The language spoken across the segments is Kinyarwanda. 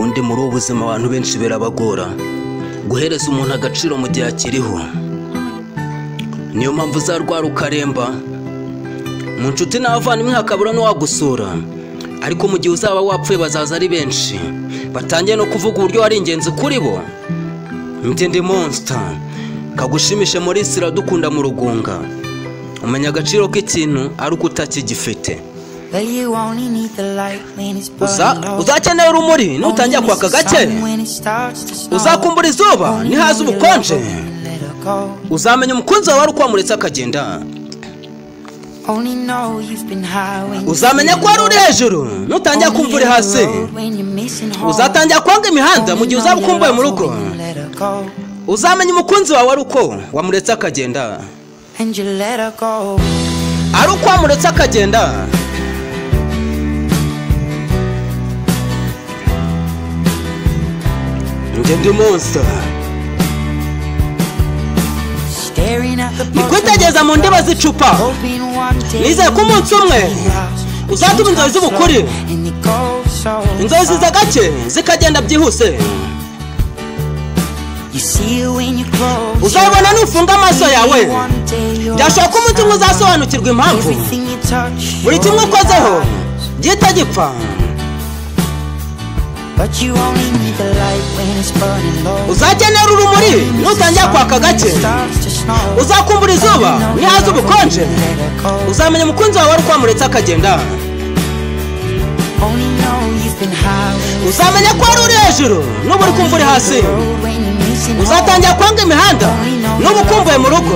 ubundi muri ubuzima abantu benshi birabagora guhereza umuntu agaciro mu gihe akiriho. Niyo mpamvu uzarwara ukaremba, mu nshuti n'abavandimwe hakabura n'uwagusura, ariko mu gihe uzaba wapfuye bazaza ari benshi batangiye no kuvuga uburyo wari ingenzi kuri bo. Ndi Monster kagushimishe muri isi iradukunda mu rugunga, umenya agaciro k'ikintu ari uko utakigifite. Uzakenera urumuri nutangira kwaka gake, uzakumbura izuba nihaza ubukonje, uzamenya umukunzi wawe wari ukwamuretse akagenda, uzamenya ko wari uri hejuru nutangira kumva uri hasi, uzatangira kwanga imihanda mu gihe uzaba ukumbuye mu rugo, uzamenya umukunzi wawe wari uko wamuretse akagenda, ari uko wamuretse akagenda. Ndi Monster nikwitegereza mu ndiba z'icupa, nizeye ko umunsi umwe uzatuma inzozi z'ubukuri, inzozi ziza gake zikagenda byihuse, uzabona nufunga amaso yawe, byashoboka ko umunsi umwe uzasobanukirwa impamvu buri kimwe ukozeho gihita gipfa. Uzakenera urumuri nutangira kwaka gake, uzakumbura izuba nihaza ubukonje, uzamenya umukunzi wawe wari ukwamuretse akagenda, uzamenya ko wari uri hejuru n'ubu uri kumva uri hasi, uzatangira kwanga imihanda n'ubu ukumbuye mu rugo,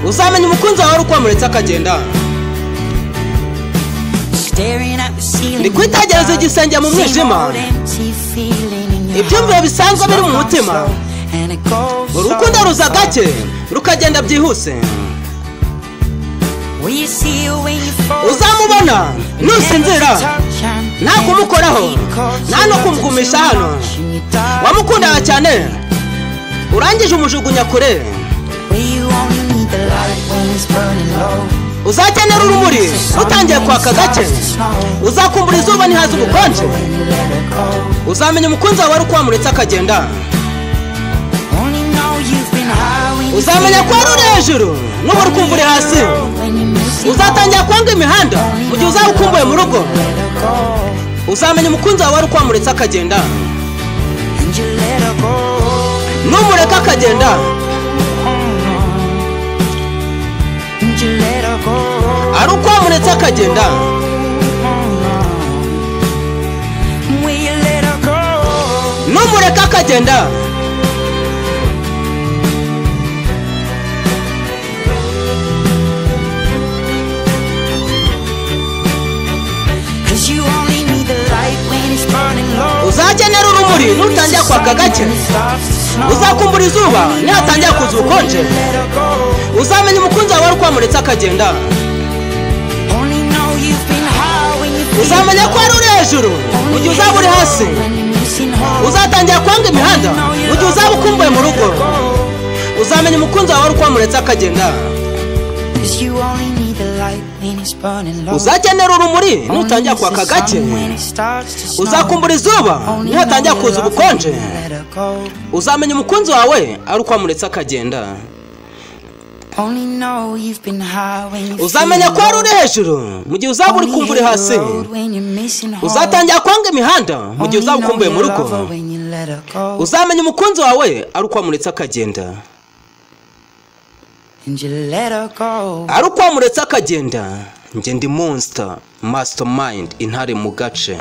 uzamenya umukunzi wawe wari ukwamuretse akagenda. Ndi kwitegereza igisenge mu mwijima, ibyumviro bisanzwe biri mu mutima, urukundo ruza gake rukagenda byihuse, uzamubona nusinzira nta kumukoraho nta no kumugumisha hano, wamukundaga cyane urangije umujugunya kure. Uzakenera urumuri utangiye kwaka gake, uzakumbura izuba nihaza ubukonje, uzamenya umukunzi wawe wari ukwamuretse akagenda, uzamenya ko wari uri hejuru n'ubu uri kumva uri hasi, uzatangira kwanga imihanda mu gihe uzaba ukumbuye mu rugo, uzamenya umukunzi wawe wari ukwamuretse akagenda, numureka akagenda, ari ukwamuretse akagenda, numureka akagenda, uzakenera urumuri nutangira kwaka gake, uzakumbura izuba nihatangira kuza ubukonje, uzamenya umukunzi wawe wari ukwamuretse akagenda, uzamenya ko wari uri hejuru mu gihe uzaba uri hasi, uzatangira kwanga imihanda mu gihe uzaba ukumbuye mu rugo, uzamenya umukunzi wawe wari ukwamuretse akagenda, uzakenera urumuri nutangira kwaka gake, uzakumbura izuba nihatangira kuza ubukonje, uzamenya umukunzi wawe ari ukwamuretse akagenda, uzamenya ko wari uri hejuru mu gihe uzaba uri kumva uri hasi, uzatangira kwanga imihanda mu gihe uzaba ukumbuye mu rugo, uzamenya umukunzi wawe ari ukwamuretse akagenda, ari ukwamuretse akagenda. Ndi Monster Mastermind, intare mu gace.